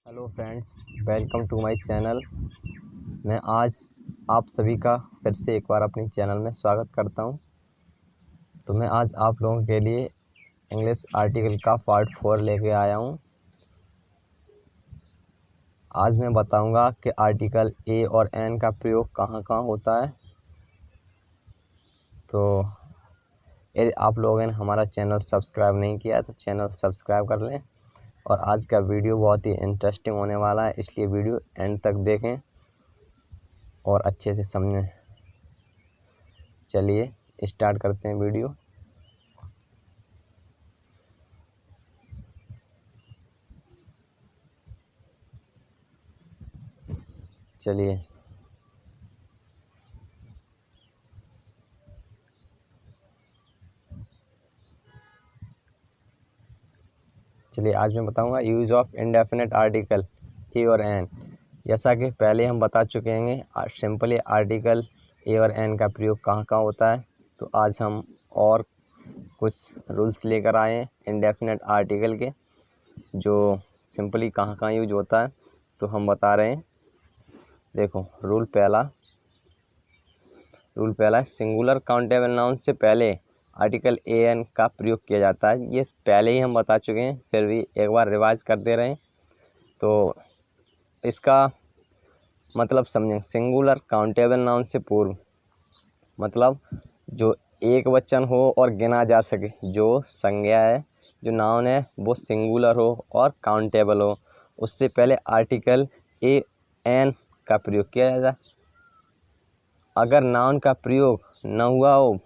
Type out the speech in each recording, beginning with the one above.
Hello friends, welcome to my channel. मैं आज आप सभी का फिर से एक बार अपनी चैनल में स्वागत करता हूं। तो मैं आज आप लोगों के लिए इंग्लिश आर्टिकल का पार्ट 4 लेके आया हूं। आज मैं बताऊंगा कि आर्टिकल ए और एन का प्रयोग कहां कहां होता है। तो यदि आप लोगों ने हमारा चैनल सब्सक्राइब नहीं किया तो चैनल सब्सक्राइब कर लें। और आज का वीडियो बहुत ही इंटरेस्टिंग होने वाला है, इसलिए वीडियो एंड तक देखें और अच्छे से समझें। चलिए स्टार्ट करते हैं वीडियो। चलिए आज मैं बताऊंगा use of indefinite article a और एन। जैसा कि पहले हम बता चुके हैं सिंपली आर्टिकल ए और एन का प्रयोग कहाँ कहाँ होता है। तो आज हम और कुछ रूल्स लेकर आए हैं इंडेफिनिट आर्टिकल के, जो सिंपली कहाँ कहाँ यूज होता है। तो हम बता रहे हैं। देखो, रूल पहला सिंगुलर काउंटेबल नाउन से पहले आर्टिकल ए एन का प्रयोग किया जाता है। ये पहले ही हम बता चुके हैं, फिर भी एक बार रिवाइज कर दे रहे हैं। तो इसका मतलब समझें। सिंगुलर काउंटेबल नाउन से पूर्व मतलब जो एक वचन हो और गिना जा सके, जो संज्ञा है, जो नाउन है, वो सिंगुलर हो और काउंटेबल हो, उससे पहले आर्टिकल ए एन का प्रयोग किया जाता है। अगर नाउन का प्रयोग न हुआ हो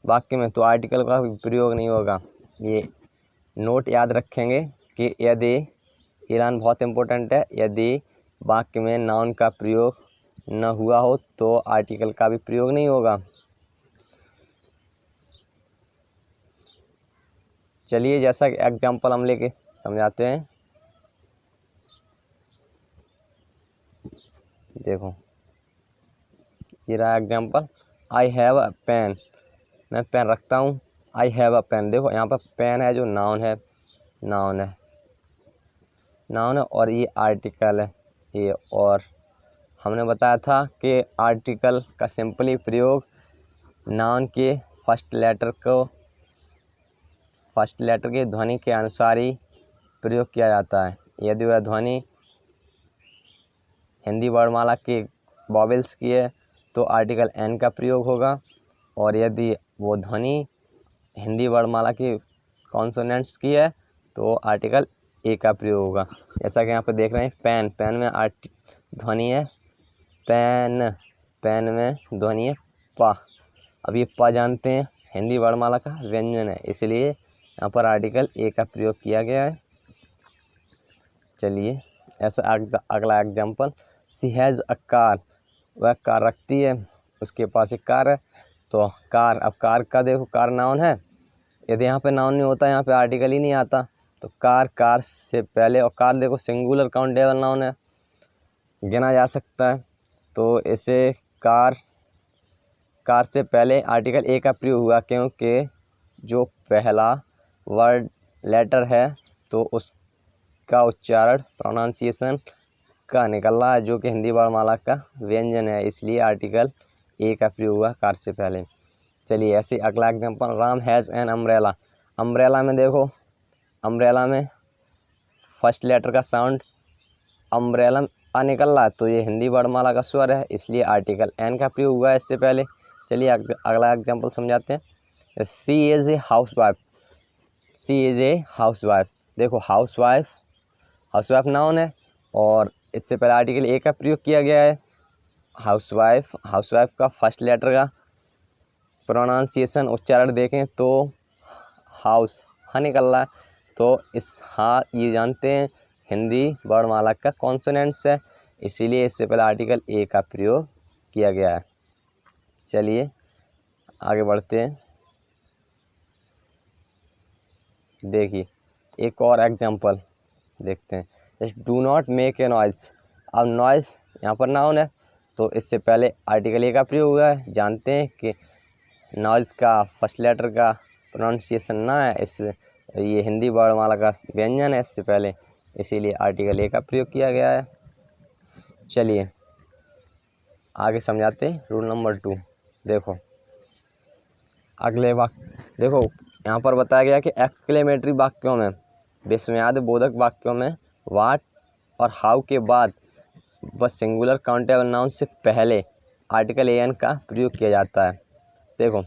वाक्य में तो आर्टिकल का भी प्रयोग नहीं होगा। ये नोट याद रखेंगे कि यदि ऐलान बहुत इम्पोर्टेंट है, यदि वाक्य में नाउन का प्रयोग न हुआ हो तो आर्टिकल का भी प्रयोग नहीं होगा। चलिए जैसा कि एग्जाम्पल हम लेके समझाते हैं। देखो, ये रहा example. I have a pen, मैं पेन रखता हूँ। आई हैव अ पेन, देखो यहाँ पर पेन है जो नाउन है, और ये आर्टिकल है ये। और हमने बताया था कि आर्टिकल का सिंपली प्रयोग नाउन के फर्स्ट लेटर के ध्वनि के अनुसार ही प्रयोग किया जाता है। यदि वह ध्वनि हिंदी वर्णमाला के वॉवेल्स की है तो आर्टिकल एन का प्रयोग होगा, और यदि वो ध्वनि हिंदी वर्णमाला की कॉन्सोनेंट्स की है तो आर्टिकल ए का प्रयोग होगा। जैसा कि यहाँ पर देख रहे हैं, पेन में ध्वनि है पेन में ध्वनि है पा। अब ये पा जानते हैं हिंदी वर्णमाला का व्यंजन है, इसलिए यहाँ पर आर्टिकल ए का प्रयोग किया गया है। चलिए ऐसा अगला example. She has a car, वह कार रखती है, उसके पास एक कार है। तो कार, अब कार का देखो, कार नाउन है। यदि यहाँ पे नाउन नहीं होता, यहाँ पे आर्टिकल ही नहीं आता, तो कार से पहले, और कार देखो सिंगुलर काउंटेबल नाउन है, गिना जा सकता है। तो इसे कार से पहले आर्टिकल ए का प्रयोग हुआ, क्योंकि जो पहला वर्ड लेटर है तो उसका उच्चारण प्रोनाउंसिएशन का निकल रहा है, जो कि हिंदी वर्णमाला का व्यंजन है, इसलिए आर्टिकल ए का प्रयोग हुआ कार से पहले। चलिए ऐसे अगला example. Ram has an umbrella, umbrella में देखो, अम्ब्रेला में फर्स्ट लेटर का साउंड अम्ब्रेला आ निकल रहा है, तो ये हिंदी वर्णमाला का स्वर है, इसलिए आर्टिकल एन का प्रयोग हुआ है इससे पहले। चलिए अगला एग्जाम्पल समझाते हैं। सी इज़ ए हाउसवाइफ, देखो हाउसवाइफ नाउन है, और इससे पहले आर्टिकल ए का प्रयोग किया गया है। हाउसवाइफ का फर्स्ट लेटर का प्रोनाउंसिएशन उच्चारण देखें तो हाउस हा निकल रहा है, तो इस हा ये जानते हैं हिंदी वर्णमाला का कॉन्सोनेंट्स है, इसीलिए इससे पहले आर्टिकल ए का प्रयोग किया गया है। चलिए आगे बढ़ते हैं। देखिए एक और एग्जांपल देखते हैं। Just do not make a noise, अब नॉइज़ यहाँ पर नाउन है, तो इससे पहले आर्टिकल ए का प्रयोग हुआ है। जानते हैं कि नॉइज़ का फर्स्ट लेटर का प्रोनाउंसिएशन ना है, इस ये हिंदी वर्णमाला का व्यंजन है इससे पहले, इसीलिए आर्टिकल ए का प्रयोग किया गया है। चलिए आगे समझाते हैं रूल नंबर 2। देखो अगले वाक्य, देखो यहाँ पर बताया गया कि एक्सक्लेमेटरी वाक्यों में, विस्मयादि बोधक वाक्यों में व्हाट और हाउ के बाद व सिंगुलर काउंटेबल नाउन से पहले आर्टिकल एन का प्रयोग किया जाता है। देखो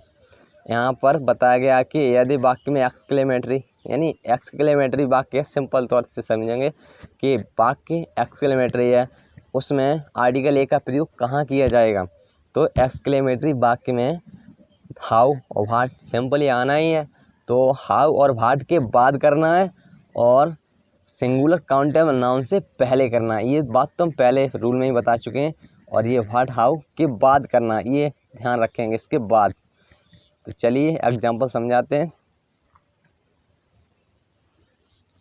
यहाँ पर बताया गया कि यदि वाक्य में एक्सक्लेमेटरी, यानी एक्सक्लेमेटरी वाक्य सिंपल तौर से समझेंगे कि वाक्य एक्सक्लेमेटरी है, उसमें आर्टिकल ए का प्रयोग कहाँ किया जाएगा। तो एक्सक्लेमेटरी वाक्य में हाउ और व्हाट सिंपली आना ही है, तो हाउ और व्हाट के बाद करना है और सिंगुलर काउंटेबल नाउन से पहले करना है। ये बात तो हम पहले रूल में ही बता चुके हैं। और ये व्हाट हाउ के बाद करना, ये ध्यान रखेंगे इसके बाद। तो चलिए एग्जाम्पल समझाते हैं।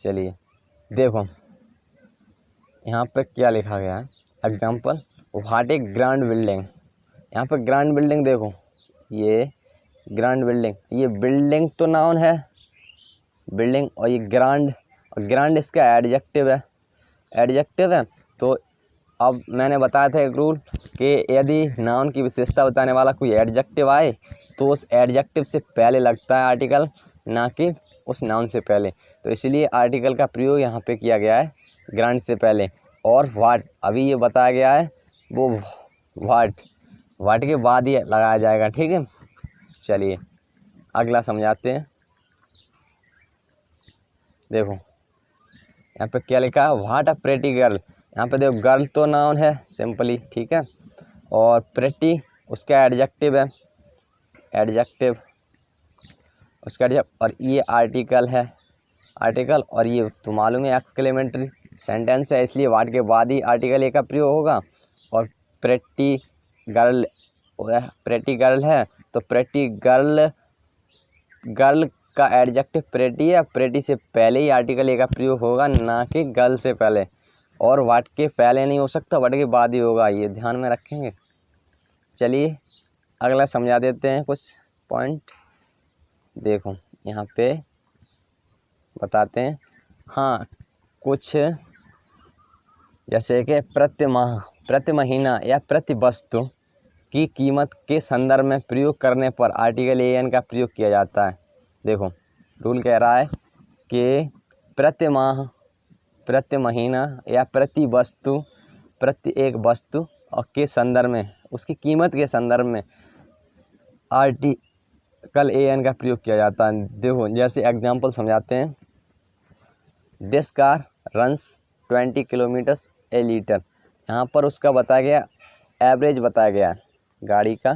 चलिए देखो यहाँ पे क्या लिखा गया है। Example, what A grand building. यहाँ पे ग्रैंड बिल्डिंग देखो, ये ग्रैंड बिल्डिंग, ये बिल्डिंग तो नाउन है बिल्डिंग, और ये ग्रैंड, और ग्रैंड इसका एडजेक्टिव है, एडजेक्टिव है। तो अब मैंने बताया था एक रूल कि यदि नाउन की विशेषता बताने वाला कोई एडजेक्टिव आए तो उस एडजेक्टिव से पहले लगता है आर्टिकल, ना कि उस नाउन से पहले। तो इसलिए आर्टिकल का प्रयोग यहाँ पे किया गया है ग्रैंड से पहले। और व्हाट अभी ये बताया गया है, वो व्हाट के बाद ही लगाया जाएगा, ठीक है। चलिए अगला समझाते हैं। देखो यहाँ पे क्या लिखा है, व्हाट अ प्रेटी गर्ल। यहाँ पे देखो गर्ल तो नाउन है सिंपली, ठीक है, और प्रेटी उसका एडजेक्टिव है, एडजेक्टिव उसका एडजेक्टिव, और ये आर्टिकल है, आर्टिकल। और ये तो मालूम है एक्सक्लेमेटरी सेंटेंस है, इसलिए व्हाट के बाद ही आर्टिकल ए का प्रयोग होगा। और प्रेटी गर्ल, प्रेटी गर्ल है तो प्रेटी गर्ल, गर्ल का एडजेक्टिव प्रेटी है, प्रेटी से पहले ही आर्टिकल ए का प्रयोग होगा, ना कि गर्ल से पहले। और व्हाट के पहले नहीं हो सकता, व्हाट के बाद ही होगा, ये ध्यान में रखेंगे। चलिए अगला समझा देते हैं कुछ पॉइंट। देखो यहाँ पे बताते हैं, हाँ कुछ जैसे कि प्रति माह, प्रति महीना या प्रति वस्तु की कीमत के संदर्भ में प्रयोग करने पर आर्टिकल ए एन का प्रयोग किया जाता है। देखो रूल कह रहा है कि प्रति माह, प्रति महीना या प्रति वस्तु, प्रति एक वस्तु और के संदर्भ में, उसकी कीमत के संदर्भ में आर्टिकल ए एन का प्रयोग किया जाता है। देखो जैसे एग्जांपल समझाते हैं। This car runs 20 kilometres A litre. यहाँ पर उसका बताया गया एवरेज, बताया गया है गाड़ी का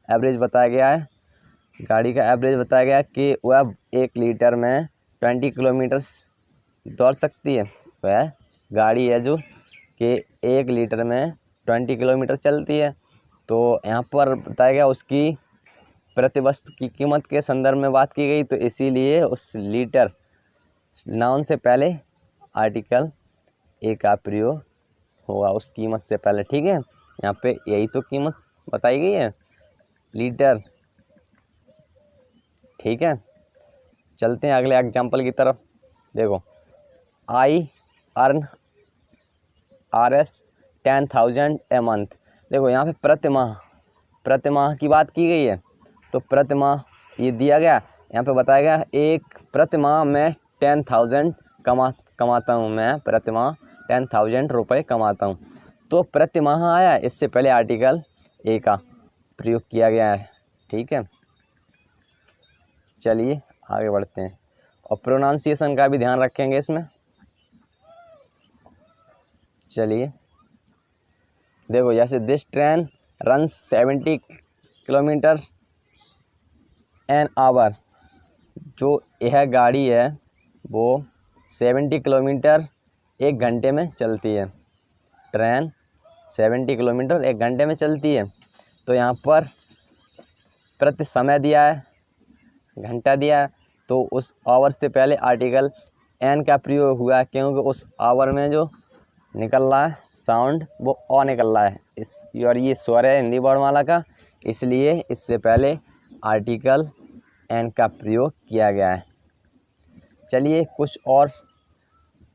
एवरेज, बताया गया है गाड़ी का एवरेज बताया गया कि वह 1 लीटर में 20 किलोमीटर्स दौड़ सकती है। वह गाड़ी है जो कि 1 लीटर में 20 किलोमीटर चलती है। तो यहाँ पर बताया गया उसकी प्रति वस्तु की कीमत के संदर्भ में बात की गई, तो इसीलिए उस लीटर नाउन से पहले आर्टिकल ए का प्रयोग होगा उस कीमत से पहले, ठीक है। यहाँ पे यही तो कीमत बताई गई है, लीटर, ठीक है। चलते हैं अगले एग्जाम्पल की तरफ। देखो I earn RS 10,000 a month. देखो यहाँ पे प्रति माह की बात की गई है, तो प्रति माह ये दिया गया, यहाँ पे बताया गया एक प्रति माह मैं 10,000 कमाता हूँ, मैं प्रति माह 10,000 रुपये कमाता हूँ। तो प्रति माह आया, इससे पहले आर्टिकल ए का प्रयोग किया गया है, ठीक है। चलिए आगे बढ़ते हैं और प्रोनाउंसिएशन का भी ध्यान रखेंगे इसमें। चलिए देखो जैसे this train run 70 kilometre an hour. जो यह गाड़ी है वो 70 किलोमीटर 1 घंटे में चलती है। ट्रेन 70 किलोमीटर 1 घंटे में चलती है। तो यहाँ पर प्रति समय दिया है, घंटा दिया है, तो उस आवर से पहले आर्टिकल एन का प्रयोग हुआ, क्योंकि उस आवर में जो निकल रहा है साउंड वो अ निकल रहा है, इस और ये स्वर है हिंदी वर्णमाला का, इसलिए इससे पहले आर्टिकल एन का प्रयोग किया गया है। चलिए कुछ और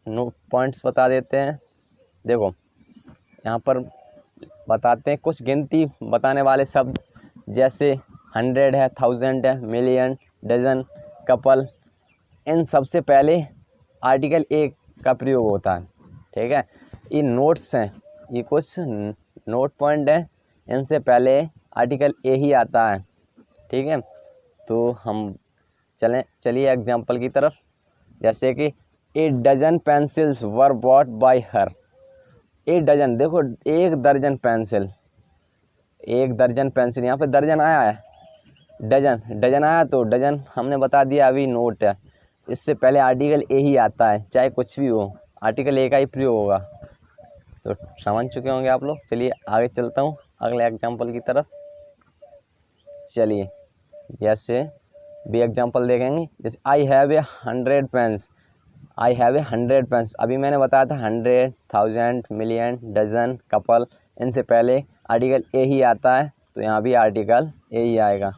पॉइंट्स बता देते हैं। देखो यहाँ पर बताते हैं कुछ गिनती बताने वाले शब्द, जैसे 100 है, 1000 है, मिलियन, डजन, कपल। इन सबसे पहले आर्टिकल ए का प्रयोग होता है। ठीक है, ये नोट्स हैं, ये कुछ नोट पॉइंट हैं, इनसे पहले आर्टिकल ए ही आता है। ठीक है, तो हम चलिए एग्जाम्पल की तरफ। जैसे कि 8 dozen pencils were bought by her. 8 dozen, देखो 1 दर्जन पेंसिल, 1 दर्जन पेंसिल, यहाँ पे दर्जन आया है, डजन आया, तो डजन हमने बता दिया अभी नोट है। इससे पहले आर्टिकल ए ही आता है, चाहे कुछ भी हो, आर्टिकल ए का ही प्रयोग होगा। तो समझ चुके होंगे आप लोग। चलिए आगे चलता हूँ अगले एग्जाम्पल की तरफ। चलिए जैसे भी एग्जाम्पल देखेंगे, जैसे I have a 100 pens. I have a 100 pens, अभी मैंने बताया था 100, 1000, मिलियन, डजन, कपल, इनसे पहले आर्टिकल ए ही आता है, तो यहाँ भी आर्टिकल ए ही आएगा।